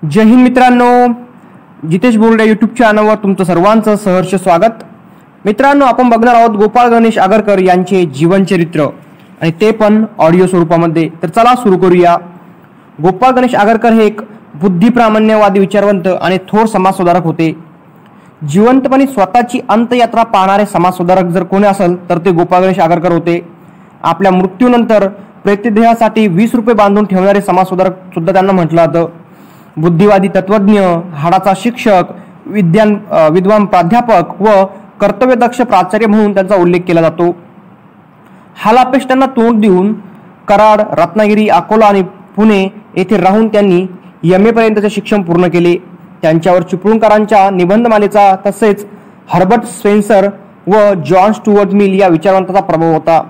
जय हिंद मित्रांनो, जितेश बोर्डे यूट्यूब चॅनलवर तुमचं सर्वांचं सहर्ष स्वागत। मित्रांनो, आपण बघणार आहोत गोपाळ गणेश आगरकर यांचे जीवनचरित्र आणि ते पण ऑडिओ स्वरूपामध्ये। तर चला सुरू करूया। गोपाळ गणेश आगरकर हे एक बुद्धिप्रामाण्यवादी, विचारवंत आणि थोर समाजसुधारक होते। जिवंतपणे स्वतःची अंतयात्रा पाहणारे समाजसुधारक जर कोणी असेल तर ते गोपाळ गणेश आगरकर होते। आपल्या मृत्यूनंतर प्रेतदेहासाठी 20 रुपये बांधून ठेवणारे समाजसुधारक सुद्धा त्यांना म्हटलं जातं। बुद्धिवादी, तत्वज्ञ, हाडाचा शिक्षक, विद्वान प्राध्यापक व कर्तव्यदक्ष प्राचार्य म्हणून त्यांचा उल्लेख केला जातो। हालापेष्टांना तोंड देऊन कराड, रत्नागिरी, अकोला आणि पुणे येथे राहून त्यांनी MA पर्यंतचे शिक्षण पूर्ण केले। त्यांच्यावर चिपळूणकरांच्या निबंधमालेचा तसेच हर्बर्ट स्पेन्सर व जॉन स्टुअर्ट मिल या विचारवंतांचा प्रभाव होता।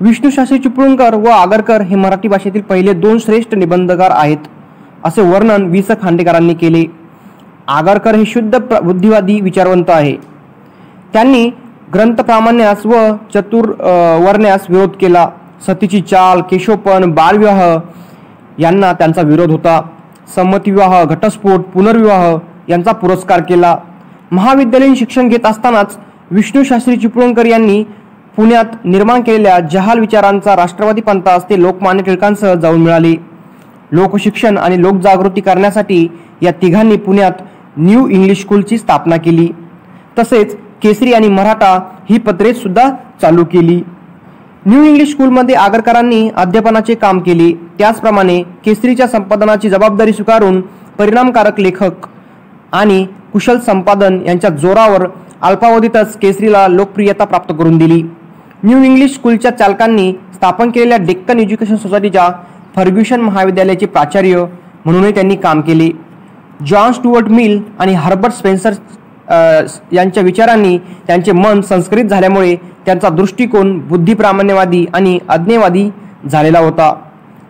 विष्णूशास्त्री चिपळूणकर व आगरकर हे मराठी भाषेतील पहिले 2 श्रेष्ठ निबंधकार आहेत, असे वर्णन वि. स. खांडेकरांनी केले। आगरकर हे शुद्ध बुद्धिवादी विचारवंत आहे। त्यांनी ग्रंथप्रामाण्यास व चतुर्वर्ण्यास विरोध केला। सतीची चाल, केशवपण, बालविवाह यांना त्यांचा विरोध होता। संमतीविवाह, घटस्फोट, पुनर्विवाह यांचा पुरस्कार केला। महाविद्यालयीन शिक्षण घेत असतानाच विष्णूशास्त्री चिपळूणकर यांनी पुण्यात निर्माण केलेल्या जहाल विचारांचा राष्ट्रवादी पंथास ते लोकमान्य टिळकांसह जाऊन मिळाले। लोकशिक्षण आणि लोकजागृती करण्यासाठी या तिघांनी पुण्यात न्यू इंग्लिश स्कूलची स्थापना केली। तसेच केसरी आणि मराठा ही पत्रे सुद्धा चालू केली। न्यू इंग्लिश स्कूलमध्ये आगरकरांनी अध्यापनाचे काम केले। त्याचप्रमाणे केसरीच्या संपादनाची जबाबदारी स्वीकारून परिणामकारक लेखक आणि कुशल संपादन यांच्या जोरावर अल्पावधीतच केसरीला लोकप्रियता प्राप्त करून दिली। न्यू इंग्लिश स्कूलच्या चालकांनी स्थापन केलेल्या डेक्कन एज्युकेशन सोसायटीच्या फर्ग्युसन महाविद्यालयाचे प्राचार्य म्हणूनही त्यांनी काम केले। जॉन स्टुअर्ट मिल आणि हर्बर्ट स्पेन्सर यांच्या विचारांनी त्यांचे मन संस्कृत झाल्यामुळे त्यांचा दृष्टिकोन बुद्धिप्रामाण्यवादी आणि अज्ञेयवादी झालेला होता।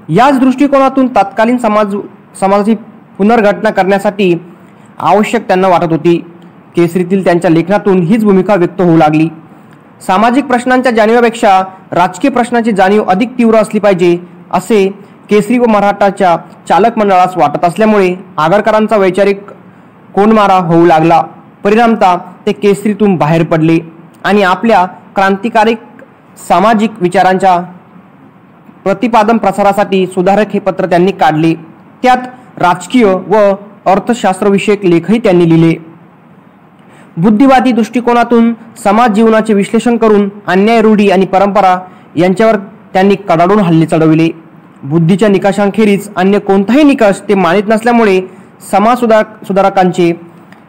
याच दृष्टिकोनातून तत्कालीन समाजाची पुनर्घटना करण्यासाठी आवश्यक त्यांना वाटत होती। केसरीतील त्यांच्या लेखनातून हीच भूमिका व्यक्त होऊ लागली। सामाजिक प्रश्नांच्या जाणीवेपेक्षा राजकीय प्रश्नांची जाणीव अधिक तीव्र असली पाहिजे असे केसरी व मराठाच्या चालक मंडळास वाटत असल्यामुळे आगरकरांचा वैचारिक कोंडमारा होऊ लागला। परिणामतः ते केसरीतून बाहेर पडले आणि आपल्या क्रांतिकारी सामाजिक विचारांच्या प्रतिपादन प्रसारासाठी सुधारक हे पत्र त्यांनी काढले। त्यात राजकीय व अर्थशास्त्रविषयक लेखही त्यांनी लिहिले। बुद्धिवादी दृष्टिकोनातून समाज जीवनाचे विश्लेषण करून अन्याय, रूढी आणि परंपरा यांच्यावर त्यांनी कडाडून हल्ले चढविले। बुद्धीच्या निकषांखेरीज अन्य कोणताही निकष ते मानित नसल्यामुळे समाज सुधारकांचे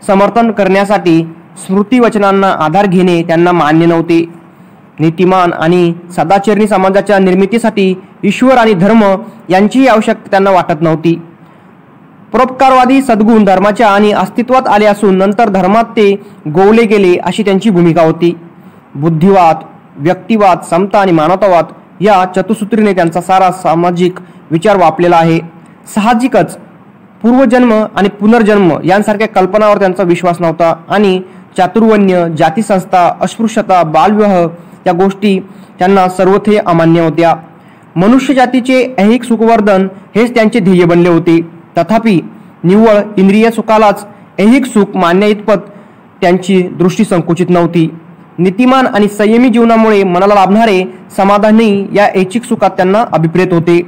समर्थन करण्यासाठी स्मृतिवचनांना आधार घेणे त्यांना मान्य नव्हते। नीतिमान आणि सदाचरणी समाजाच्या निर्मितीसाठी ईश्वर आणि धर्म यांचीही आवश्यकता त्यांना वाटत नव्हती। परोपकारवादी सद्गुण धर्माच्या आणि अस्तित्वात आले असून नंतर धर्मात ते गोवले गेले अशी त्यांची भूमिका होती। बुद्धिवाद, व्यक्तिवाद, समता आणि मानवतावाद या चतुसूत्रीने त्यांचा सारा सामाजिक विचार वापलेला आहे। साहजिकच पूर्वजन्म आणि पुनर्जन्म यांसारख्या कल्पनावर त्यांचा विश्वास नव्हता आणि चातुर्वण्य, जातीसंस्था, अस्पृश्यता, बालविवाह या गोष्टी त्यांना सर्वथे अमान्य होत्या। मनुष्य जातीचे ऐहिक सुखवर्धन हेच त्यांचे ध्येय बनले होते। तथापि निव्वळ इंद्रिय सुखालाच ऐहिक सुख मान्य इतपत त्यांची दृष्टी संकुचित नव्हती। नीतिमान आणि संयमी जीवनामुळे मनाला लाभणारे समाधानही या ऐच्छिक सुखात त्यांना अभिप्रेत होते।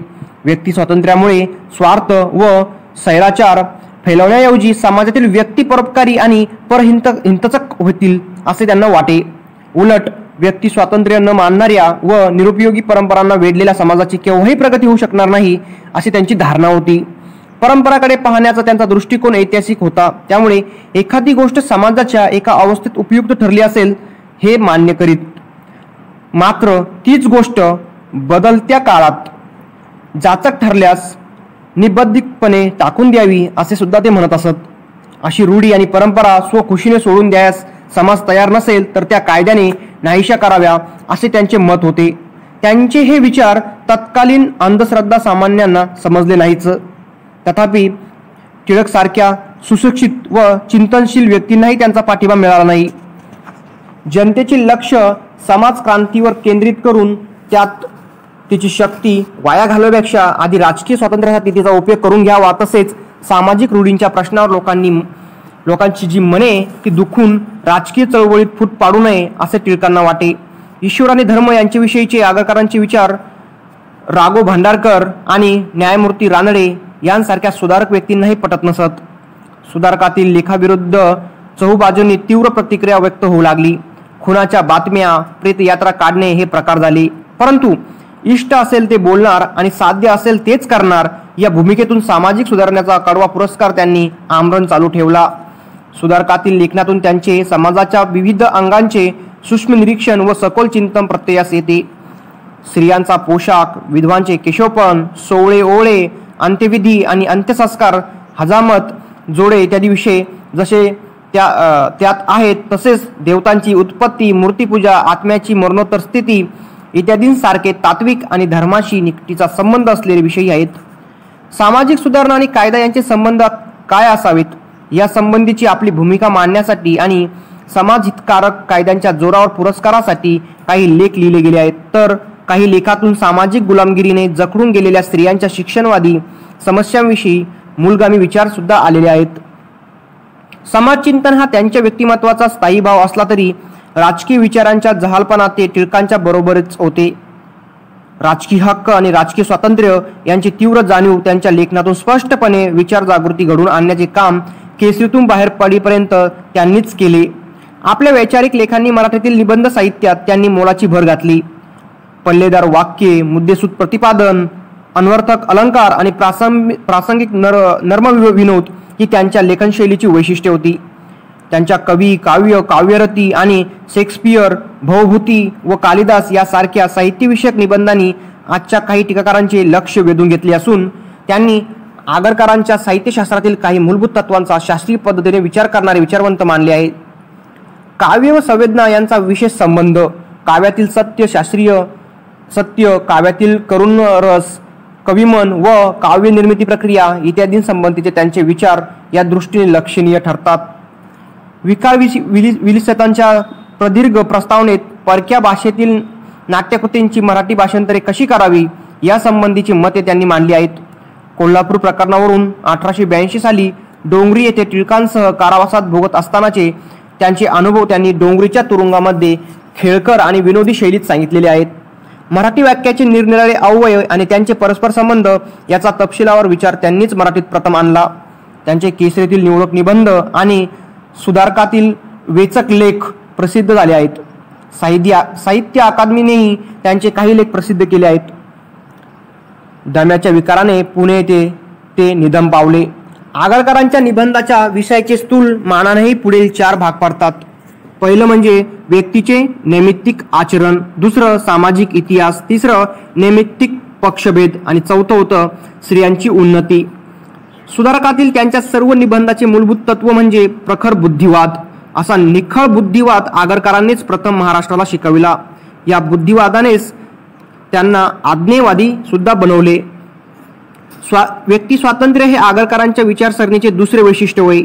व्यक्ती स्वातंत्र्यामुळे स्वार्थ व सैराचार फैलवण्याऐवजी समाजातील व्यक्ती परोपकारी आणि परहितचक होतील असे त्यांना वाटे। उलट व्यक्ती स्वातंत्र्य न मानणाऱ्या व निरुपयोगी परंपरांना वेढलेल्या समाजाची केव्हाही प्रगती होऊ शकणार नाही अशी त्यांची धारणा होती। परंपराकडे पाहण्याचा त्यांचा दृष्टिकोन ऐतिहासिक होता, त्यामुळे एखादी गोष्ट समाजाच्या एका अवस्थेत उपयुक्त ठरली असेल हे मान्य करीत, मात्र तीच गोष्ट बदलत्या काळात जाचक ठरल्यास निबद्धपणे टाकून द्यावी असे सुद्धा ते म्हणत असत। अशी रूढी आणि परंपरा स्वखुशीने सोडून द्यायस समाज तयार नसेल तर त्या कायद्याने नाहीशा कराव्या असे त्यांचे मत होते। त्यांचे हे विचार तत्कालीन अंधश्रद्धा सामान्यांना समजले नाहीच। तथापि टिळक सारख्या सुशिक्षित व चिंतनशील व्यक्तींनाही त्यांचा पाठिंबा मिळाला नाही। जनतेचे लक्ष समाज क्रांतीवर केंद्रित करून त्यात तिची शक्ती वाया घालवण्यापेक्षा आधी राजकीय स्वातंत्र्यासाठी तिचा उपयोग करून घ्यावा, तसेच सामाजिक रूढींच्या प्रश्नावर लोकांची जी मने ती दुखून राजकीय चळवळीत फूट पाडू नये असे टिळकांना वाटे. ईश्वर आणि धर्म यांच्याविषयीचे आगरकरांचे विचार राघव भांडारकर आणि न्यायमूर्ती रानडे यांसारख्या सुधारक व्यक्तींनाही पटत नसत. सुधारकातील लेखाविरुद्ध चहूबाजूंनी तीव्र प्रतिक्रिया व्यक्त होऊ लागली. खुनाच्या बातम्या, प्रेतयात्रा काढणे हे प्रकार झाले. परंतु इष्ट असेल ते बोलणार आणि साध्य असेल तेच करणार या भूमिकेतून सामाजिक सुधारण्याचा कडवा पुरस्कार त्यांनी आमरण चालू ठेवला. सुधारकातील लेखनातून त्यांचे समाजाच्या विविध अंगांचे सूक्ष्म निरीक्षण व सखोल चिंतन प्रत्ययास येते. स्त्रियांचा पोशाख, विधवांचे केशोपण, सोवळे ओवळे, अंत्यविधी आणि अंत्यसंस्कार, हजामत, जोडे इत्यादी विषय जसे त्यात आहेत तसेच देवतांची उत्पत्ती, मूर्तीपूजा, आत्म्याची मरणोत्तर स्थिती इत्यादींसारखे तात्विक आणि धर्माशी निकटीचा संबंध असलेले विषय आहेत. सामाजिक सुधारणा आणि कायदा यांचे संबंध काय असावेत या संबंधीची आपली भूमिका मांडण्यासाठी आणि समाजहितकारक कायद्यांच्या जोरावर पुरस्कारासाठी काही लेख लिहिले गेले आहेत. तर काही लेखातून सामाजिक गुलामगिरीने जखडून गेलेल्या स्त्रियांच्या शिक्षणवादी समस्यांविषयी मूलगामी विचार सुद्धा आलेले आहेत. समाजचिंतन हा त्यांच्या व्यक्तिमत्वाचा स्थायी भाव असला तरी राजकीय विचारांच्या जहालपणात ते टिळकांच्या बरोबरच होते. राजकीय हक्क आणि राजकीय स्वातंत्र्य यांची तीव्र जाणीव त्यांच्या लेखनातून स्पष्टपणे विचार जागृती घडवून आणण्याचे काम केसरीतून बाहेर पडेपर्यंत त्यांनीच केले. आपल्या वैचारिक लेखांनी मराठीतील निबंध साहित्यात त्यांनी मोलाची भर घातली. पल्लेदार वाक्ये, मुद्देसूद प्रतिपादन, अनवर्थक अलंकार आणि प्रासंगिक नर्म विनोद ही त्यांच्या लेखनशैलीची वैशिष्ट्ये होती. त्यांच्या कवी, काव्य, काव्यरती आणि शेक्सपियर, भवभूती व कालिदास यासारख्या साहित्यविषयक निबंधांनी आजच्या काही टीकाकारांचे लक्ष वेधून घेतले असून त्यांनी आगरकरांच्या साहित्यशास्त्रातील काही मूलभूत तत्वांचा शास्त्रीय पद्धतीने विचार करणारे विचारवंत मानले आहेत. काव्य व संवेदना यांचा विशेष संबंध, काव्यातील सत्य, शास्त्रीय सत्य, काव्यातील करुण रस, कविमन व काव्य निर्मिती प्रक्रिया इत्यादींसंबंधीचे त्यांचे विचार या दृष्टीने लक्षणीय ठरतात. विकार विलिसतांच्या प्रदीर्घ प्रस्तावनेत परक्या भाषेतील नाट्यकृतींची मराठी भाषांतरे कशी करावी यासंबंधीची मते त्यांनी मांडली आहेत. कोल्हापूर प्रकरणावरून 1882 साली डोंगरी येथे टिळकांसह कारावासात भोगत असतानाचे त्यांचे अनुभव त्यांनी डोंगरीच्या तुरुंगामध्ये खेळकर आणि विनोदी शैलीत सांगितलेले आहेत. मराठी वाक्याचे निरनिराळे अव्यय आणि त्यांचे परस्पर संबंध याचा तपशिलावर विचार त्यांनीच मराठीत प्रथम आणला. त्यांचे केसरीतील निवडक निबंध आणि सुधारकातील वेचक लेख प्रसिद्ध झाले आहेत. साहित्य अकादमीनेही त्यांचे काही लेख प्रसिद्ध केले आहेत. दम्याच्या विकाराने पुणे येथे ते निधन पावले. आगरकरांच्या निबंधाच्या विषयाचे स्थूल मानानेही पुढील 4 भाग पडतात. पहिलं म्हणजे व्यक्तीचे नैमित्तिक आचरण, दुसरं सामाजिक इतिहास, तिसरं नैमित्तिक पक्षभेद आणि चौथं होतं स्त्रियांची उन्नती. सुधारकातील त्यांच्या सर्व निबंधाचे मूलभूत तत्व म्हणजे प्रखर बुद्धिवाद. असा निखळ बुद्धिवाद आगरकरांनीच प्रथम महाराष्ट्राला शिकविला. या बुद्धिवादानेच त्यांना आज्ञेवादी सुद्धा बनवले. व्यक्ती स्वातंत्र्य हे आगरकरांच्या विचारसरणीचे दुसरे वैशिष्ट्य होय.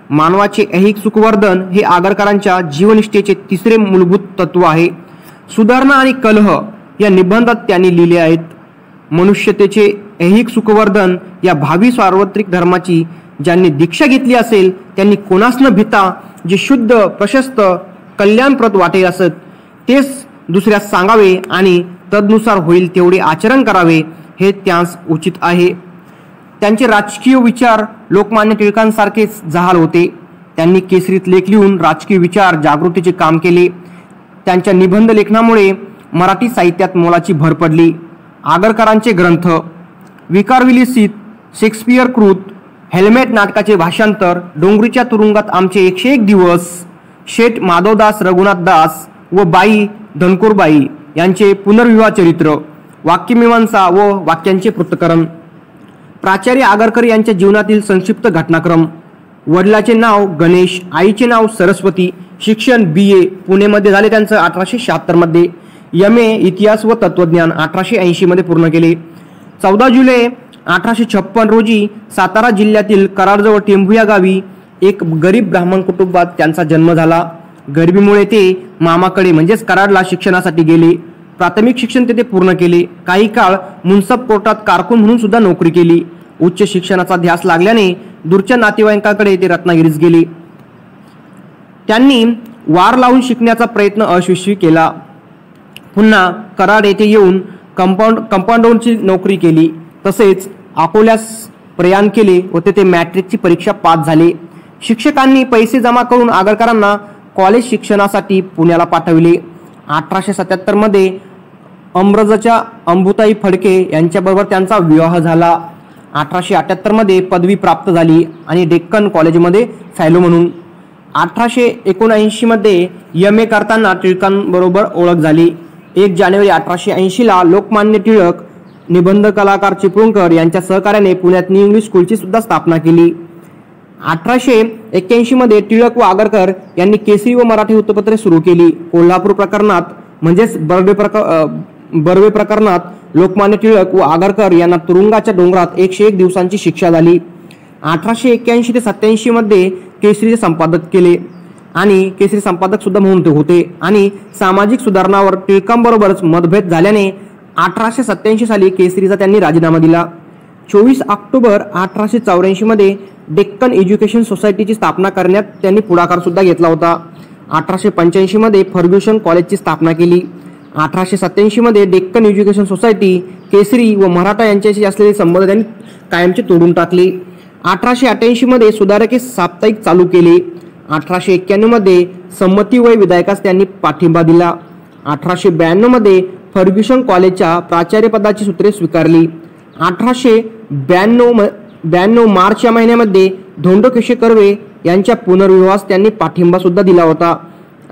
मानवाचे ऐहिक सुखवर्धन हे आगरकरांच्या जीवनिष्ठेचे तिसरे मूलभूत तत्व आहे. सुधारणा आणि कलह या निबंधात त्यांनी लिहिले आहेत. मनुष्यतेचे ऐहिक सुखवर्धन या भावी सार्वत्रिक धर्माची ज्यांनी दीक्षा घेतली असेल त्यांनी कोणास न भिता जे शुद्ध, प्रशस्त, कल्याणप्रद वाटेल असत तेच दुसऱ्यास सांगावे आणि तदनुसार होईल तेवढे आचरण करावे हे त्यास उचित आहे. त्यांचे राजकीय विचार लोकमान्य टिळकांसारखेच जहाल होते. त्यांनी केसरीत लेख लिहून राजकीय विचार जागृतीचे काम केले. त्यांच्या निबंध लेखनामुळे मराठी साहित्यात मोलाची भर पडली. आगरकरांचे ग्रंथ विकार विलिसित, शेक्सपियर कृत, हेल्मेट नाटकाचे भाषांतर, डोंगरीच्या तुरुंगात आमचे 101 दिवस, शेठ माधवदास रघुनाथदास व बाई धनकोरबाई यांचे पुनर्विवाह चरित्र, वाक्यमीमांसा व वाक्यांचे पृथक्करण, प्राचार्य आगरकर यांच्या जीवनातील संक्षिप्त घटनाक्रम, वडिलाचे नाव गणेश, आईचे नाव सरस्वती, शिक्षण BA पुणेमध्ये झाले त्यांचं 1876 मध्ये, MA इतिहास व तत्वज्ञान 1880 मध्ये पूर्ण केले. 14 जुलै 1856 रोजी सातारा जिल्ह्यातील कराडजवळ टेंभू या गावी एक गरीब ब्राह्मण कुटुंबात त्यांचा जन्म झाला. गरिबीमुळे ते मामाकडे म्हणजेच कराडला शिक्षणासाठी गेले. प्राथमिक शिक्षण तेथे पूर्ण केले. काही काळ मुन्सब कोर्टात कारकून म्हणून सुद्धा नोकरी केली. उच्च शिक्षणाचा ध्यास लागल्याने दूरच्या नातेवाईकांकडे ते रत्नागिरीस गेले. त्यांनी वार लावून शिकण्याचा प्रयत्न अयशस्वी केला. पुन्हा कराड येथे येऊन कंपाऊंडरची नोकरी केली. तसेच अकोल्यास प्रयाण केले व तेथे मॅट्रिकची परीक्षा पास झाले. शिक्षकांनी पैसे जमा करून आगरकरांना कॉलेज शिक्षणासाठी पुण्याला पाठविले. 1877 मध्ये अमरजच्या अंबुताई फडके यांच्याबरोबर त्यांचा विवाह झाला. 1878 मध्ये पदवी प्राप्त झाली आणि डेक्कन कॉलेजमध्ये फॅलो म्हणून. 1879 मध्ये MA करताना टिळकांबरोबर ओळख झाली. 1 जानेवारी 1880 लोकमान्य टिळक निबंध कलाकार चिपळूणकर यांच्या सहकार्याने पुण्यात न्यू इंग्लिश स्कूलची सुद्धा स्थापना केली. 1881 मध्ये टिळक व आगरकर यांनी केसरी व मराठी वृत्तपत्रे सुरू केली. कोल्हापूर प्रकरणात म्हणजेच बर्वे प्रकरणात लोकमान्य टिळक व आगरकर यांना तुरुंगाच्या डोंगरात 101 दिवसांची शिक्षा झाली. 1881 ते 87 मध्ये केसरीचे संपादक केले आणि केसरी संपादक सुद्धा म्हणून ते होते. आणि सामाजिक सुधारणावर टिळकांबरोबरच मतभेद झाल्याने 1887 साली केसरीचा त्यांनी राजीनामा दिला. 24 ऑक्टोबर 1884 मध्ये डेक्कन एज्युकेशन सोसायटीची स्थापना करण्यात त्यांनी पुढाकार सुद्धा घेतला होता. 1885 मध्ये फर्ग्युसन कॉलेजची स्थापना केली. 1887 मध्ये डेक्कन एज्युकेशन सोसायटी, केसरी व मराठा यांच्याशी असलेले संबंध त्यांनी कायमचे तोडून टाकले. 1888 मध्ये सुधारके साप्ताहिक चालू केले. 1891 मध्ये संमतीवय विधायकास त्यांनी पाठिंबा दिला. 1892 मध्ये फर्ग्युसन कॉलेजच्या प्राचार्यपदाची सूत्रे स्वीकारली. 1892 मार्च या महिन्यामध्ये धोंडो केशव कर्वे यांच्या पुनर्विवाहास त्यांनी पाठिंबा सुद्धा दिला होता.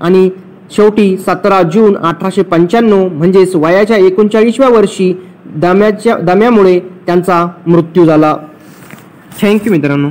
आणि शेवटी 17 जून 1895 म्हणजेच वयाच्या 39व्या वर्षी दम्यामुळे त्यांचा मृत्यू झाला. थँक्यू मित्रांनो.